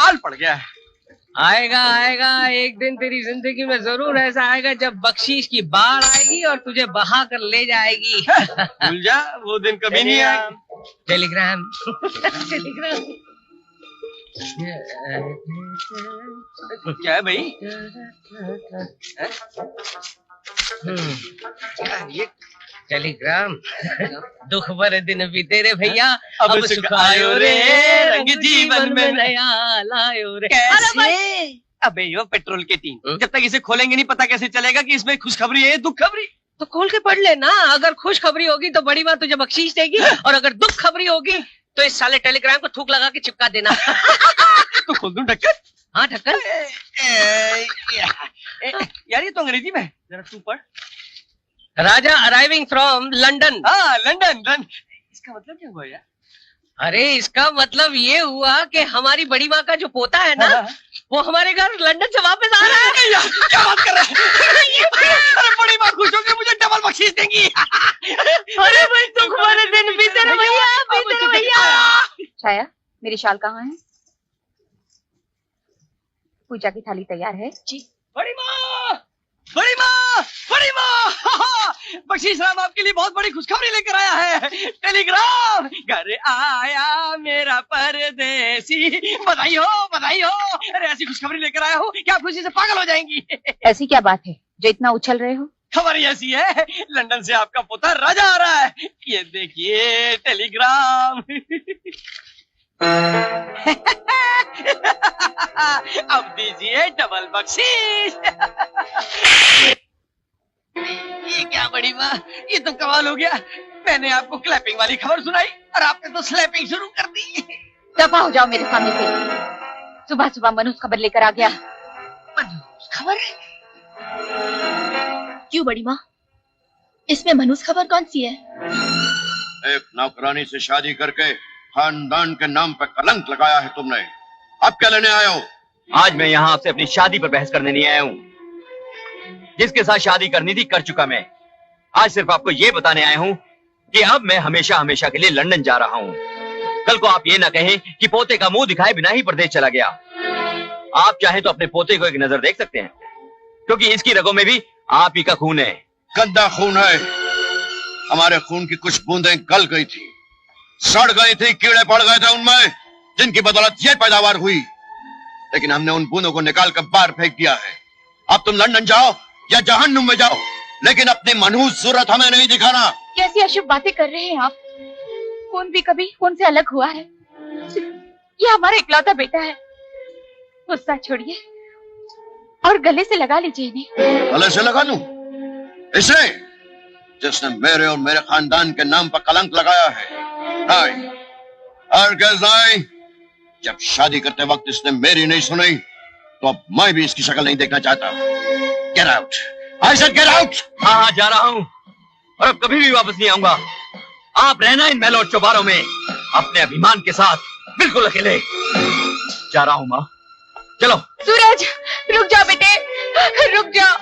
अकाल पड़ गया है। आएगा आएगा, एक दिन तेरी जिंदगी में जरूर ऐसा आएगा जब बख्शीश की बाढ़ आएगी और तुझे बहा कर ले जाएगी। भूल जा, वो दिन कभी नहीं आएगा। टेलीग्राम टेलीग्राम क्या है भाई? ये टेलीग्राम। दुख भरे दिन बीते रे भैया, अब सुख आयो रे, रंग जीवन में नया लायो रे। कैसे? अबे यो पेट्रोल के टीन, जब तक इसे खोलेंगे नहीं पता कैसे चलेगा कि इसमें खुशखबरी है दुख खबरी। तो खोल के पढ़ लेना, अगर खुश खबरी होगी तो बड़ी माँ तुझे बख्शीश देगी, और अगर दुख खबरी होगी तो इस साले टेलीग्राम को थूक लगा के चिपका देना। तो खोल दूं ढक्कन? हाँ ढक्कन। यार ये तो अंग्रेजी में है, जरा तू पढ़। राजा अराइविंग फ्रॉम लंदन। हाँ लंदन। इसका मतलब क्या हुआ यार? अरे इसका मतलब ये हुआ कि हमारी बड़ी माँ का जो पोता है ना, वो हमारे घर लंदन से वापस आ रहा है। यार क्या बात कर रहा है? अरे बड़ी माँ खुश होकर मुझे डबल बख्शीश देंगी। अरे भाई दुख भरे दिन बीते रे भैया, बीते रे भैया। छाया, मेरी शाल कहाँ है? पूजा की थाली तैयार है? जी। बड़ी माँ, बड़ी माँ, बड़ी माँ, बख्शीश राम आपके लिए बहुत बड़ी खुशखबरी लेकर आया है। टेलीग्राम, घर आया मेरा परदेसी। बधाई हो, बधाई हो। अरे ऐसी खुशखबरी लेकर आया हूँ कि आप खुशी से पागल हो जाएंगी। ऐसी क्या बात है जो इतना उछल रहे हो? खबर ऐसी है, लंदन से आपका पोता राजा आ रहा है। ये देखिए टेलीग्राम। अब दीजिए डबल बख्शीश। ये क्या बड़ी माँ, ये तो कमाल हो गया। मैंने आपको क्लैपिंग वाली खबर सुनाई और आपने तो स्लैपिंग शुरू कर दी। दफा हो जाओ मेरे सामने से। सुबह सुबह मनुष्य खबर लेकर आ गया। मनुष्य खबर? क्यों बड़ी माँ, इसमें मनुष्य खबर कौन सी है? एक नौकरानी से शादी करके खानदान के नाम पर कलंक लगाया है तुमने। अब क्या लेने आए हो? आज मैं यहाँ आपसे अपनी शादी पर बहस करने नहीं आया हूँ। जिसके साथ शादी करनी थी कर चुका मैं। आज सिर्फ आपको ये बताने आया हूँ कि अब मैं हमेशा हमेशा के लिए लंदन जा रहा हूँ। कल को आप ये ना कहें कि पोते का मुंह दिखाए बिना ही परदेश चला गया। आप चाहें तो अपने पोते को एक नजर देख सकते हैं, क्योंकि इसकी रगों में भी आप ही का खून है। गंदा खून है। हमारे खून की कुछ बूंदें गल गई थी, सड़ गई थी, कीड़े पड़ गए थे उनमें, जिनकी बदौलत ये पैदावार हुई। लेकिन हमने उन बूंदों को निकाल कर बाहर फेंक दिया है। अब तुम लंदन जाओ या जहन्नुम में जाओ, लेकिन अपनी मनहूस सूरत हमें नहीं दिखाना। कैसी अशुभ बातें कर रहे हैं आप? खून भी कभी खून से अलग हुआ है? ये हमारा इकलौता बेटा है। गुस्सा छोड़िए और गले से लगा लीजिए इन्हें। गले से लगा लूं इसे, जिसने मेरे और मेरे खानदान के नाम पर कलंक लगाया है? नहीं, हरगिज़ नहीं। जब शादी करते वक्त इसने मेरी नहीं सुनी, तो अब मैं भी इसकी शक्ल नहीं देखना चाहता। Get out! I said get out! हाँ जा रहा हूँ और अब कभी भी वापस नहीं आऊंगा। आप रहना इन महलों और चौबारों में अपने अभिमान के साथ, बिल्कुल अकेले। जा रहा हूँ माँ, चलो। सूरज रुक जाओ बेटे, रुक जाओ।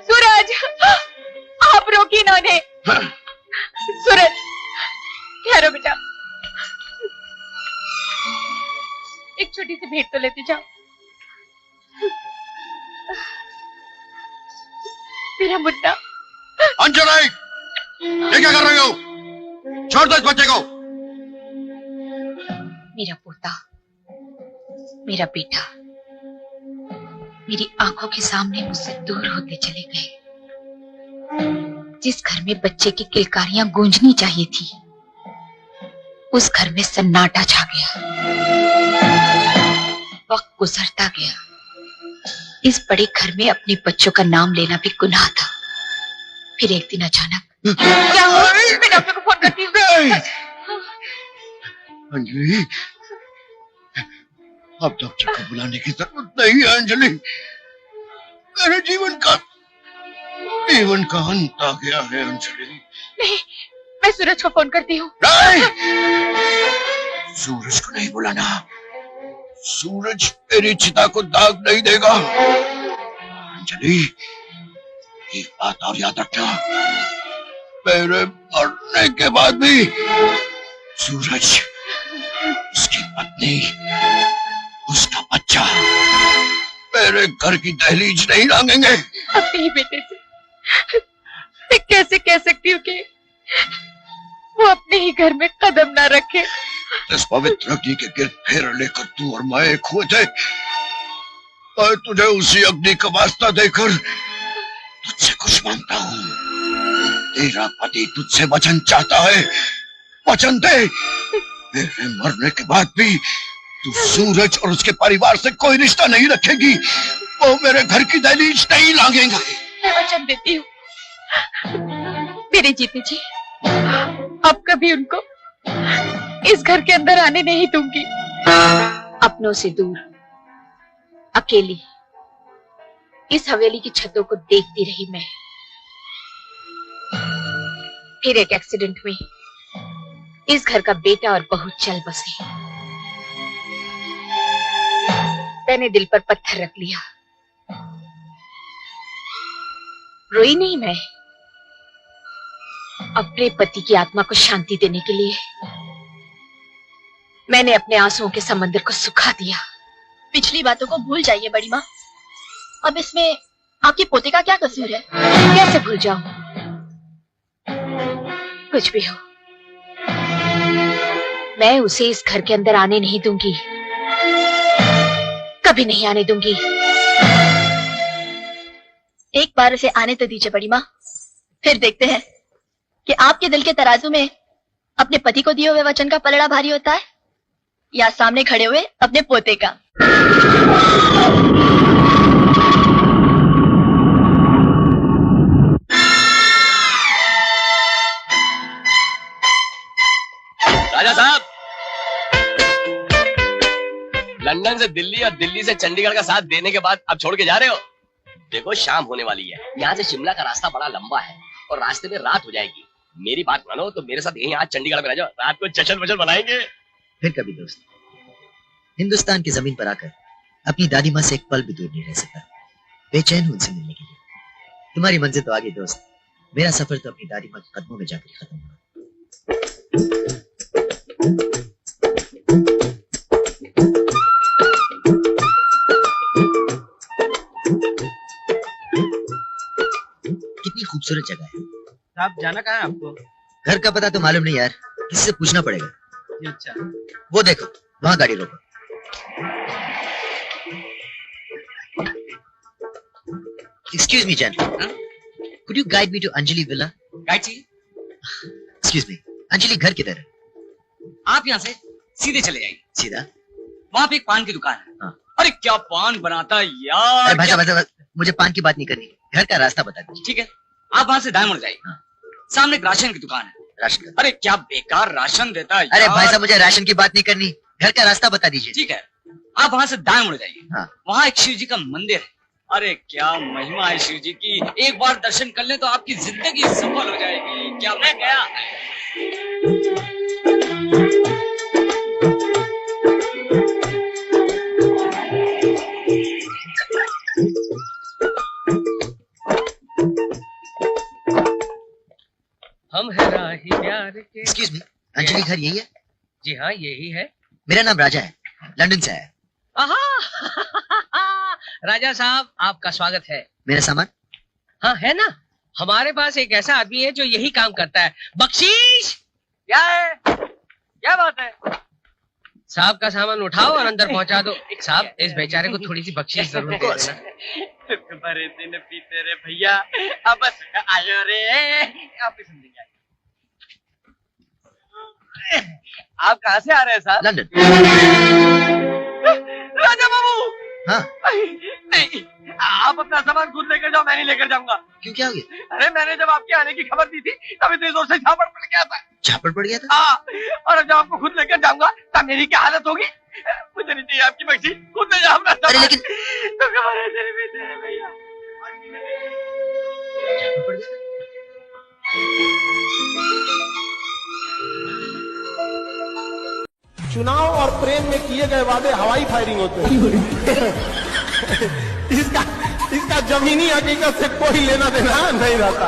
सूरज, आप रोकी इन्होंने। सूरज ठहरो बेटा, एक छोटी सी भेंट तो लेते जाओ। मेरा मुन्ना। अंजलि, ये क्या कर रही हो? छोड़ दो इस बच्चे को। मेरा पोता, मेरा बेटा मेरी आंखों के सामने मुझसे दूर होते चले गए। जिस घर में बच्चे की किलकारियां गूंजनी चाहिए थी, उस घर में सन्नाटा छा गया। वक्त गुजरता गया। इस बड़े घर में अपने बच्चों का नाम लेना भी गुनाह था। फिर एक दिन अचानक क्या हुआ? मैं डॉक्टर को फोन करती हूँ। अंजलि, अब डॉक्टर को बुलाने की जरूरत नहीं है। अंजलि, मेरे जीवन का अंत आ गया है। अंजलि नहीं, मैं सूरज को फोन करती हूँ। नहीं, सूरज को नहीं बुलाना। सूरज मेरी चिता को दाग नहीं देगा। अंजलि, एक बात और याद रखना, मेरे मरने के बाद भी सूरज, उसकी पत्नी, उसका बच्चा मेरे घर की दहलीज नहीं लांघेंगे। अपने ही बेटे से मैं कैसे कह सकती हूँ कि वो अपने ही घर में कदम ना रखे। इस पवित्र अग्नि के गिर्द फेर लेकर तू और मैं एक हुए थे। मैं तुझे उसी अग्नि का वास्ता देकर तुझसे कुछ मांगता हूँ। तेरा पति तुझसे वचन चाहता है, वचन दे। मेरे मरने के बाद भी तू सूरज और उसके परिवार से कोई रिश्ता नहीं रखेगी। वो मेरे घर की दहलीज नहीं लांघेंगे। मैं वचन देती हूँ मेरे जीते जी, अब कभी उनको इस घर के अंदर आने नहीं दूंगी। अपनों से दूर अकेली इस हवेली की छतों को देखती रही मैं। फिर एक एक्सीडेंट में इस घर का बेटा और बहू चल बसे। मैंने दिल पर पत्थर रख लिया। रोई नहीं मैं। अपने पति की आत्मा को शांति देने के लिए मैंने अपने आंसुओं के समंदर को सुखा दिया। पिछली बातों को भूल जाइए बड़ी माँ। अब इसमें आपके पोते का क्या कसूर है? कैसे भूल जाऊं? कुछ भी हो, मैं उसे इस घर के अंदर आने नहीं दूंगी, कभी नहीं आने दूंगी। एक बार उसे आने तो दीजिए बड़ी माँ, फिर देखते हैं कि आपके दिल के तराजू में अपने पति को दिए हुए वचन का पलड़ा भारी होता है या सामने खड़े हुए अपने पोते का। राजा साहब, लंदन से दिल्ली और दिल्ली से चंडीगढ़ का साथ देने के बाद अब छोड़ के जा रहे हो? देखो शाम होने वाली है, यहाँ से शिमला का रास्ता बड़ा लंबा है और रास्ते में रात हो जाएगी। मेरी बात मानो तो मेरे साथ यहीं आज चंडीगढ़ में रह जाओ, रात को जश्न वजन बनाएंगे। फिर कभी दोस्त, हिंदुस्तान की जमीन पर आकर अपनी दादी माँ से एक पल भी दूर नहीं रह सकता। बेचैन हूं उनसे मिलने के लिए। तुम्हारी मंजिल तो आगे दोस्त, मेरा सफर तो अपनी दादी माँ के कदमों में जाकर खत्म हुआ। कितनी खूबसूरत जगह है। आप जाना कहाँ है आपको? घर का पता तो मालूम नहीं यार, किसी से पूछना पड़ेगा। अच्छा, वो देखो वहां गाड़ी रोको। Excuse me Jain, could you guide me to Anjali villa? Guide चाहिए? एक्सक्यूज मी, अंजलि घर किधर है? आप यहाँ से सीधे चले जाइए, सीधा? वहाँ पे एक पान की दुकान है। हाँ। अरे क्या पान बनाता है यार! अरे भाई साहब, मुझे पान की बात नहीं करनी, घर का रास्ता बता दीजिए। ठीक है, आप वहाँ से दाएं मुड़ जाइए। हाँ। सामने एक राशन की दुकान है। राशन का? अरे क्या बेकार राशन देता है अरे यार। भाई साहब, मुझे राशन की बात नहीं करनी, घर का रास्ता बता दीजिए। ठीक है, आप वहाँ से दाएं मुड़ जाइए। हाँ। वहाँ एक शिव जी का मंदिर है। अरे क्या महिमा है शिव जी की, एक बार दर्शन कर ले तो आपकी जिंदगी सफल हो जाएगी। क्या मैं गया? हम है राही प्यार के। एक्सक्यूज मी, अंजलि घर यही है? जी हाँ, यही है। मेरा नाम राजा है, लंदन से आया है। आहा राजा साहब, आपका स्वागत है। मेरा सामान? हाँ है ना, हमारे पास एक ऐसा आदमी है जो यही काम करता है। बख्शीश! क्या है? क्या बात है? साहब का सामान उठाओ और अंदर पहुंचा दो। साहब, इस बेचारे को थोड़ी सी बख्शीश जरूर दे देना। दुख भरे दिन पीते रे भैया, अब आयो रे। आप भी समझेंगे। आप कहाँ से आ रहे हैं साहब? लंदन। राजा बाबू! हाँ। नहीं, आप अपना सामान खुद लेकर जाओ, मैं नहीं लेकर जाऊंगा। क्यों, क्या हो गया? अरे मैंने जब आपके आने की खबर दी थी तब इतनी जोर से झापड़ पड़ गया था। झापड़ पड़ गया था? हाँ, और अब जब आपको खुद लेकर जाऊंगा तब मेरी क्या हालत होगी? मुझे नहीं चाहिए आपकी बख्शी, खुद ले जाओ अपना सामान। अरे लेकिन तो हमारे तेरे बेटे हैं भैया। झापड़ पड़ गया? चुनाव और प्रेम में किए गए वादे हवाई फायरिंग होते हैं। इसका जमीनी हकीकत से कोई लेना देना नहीं रहता।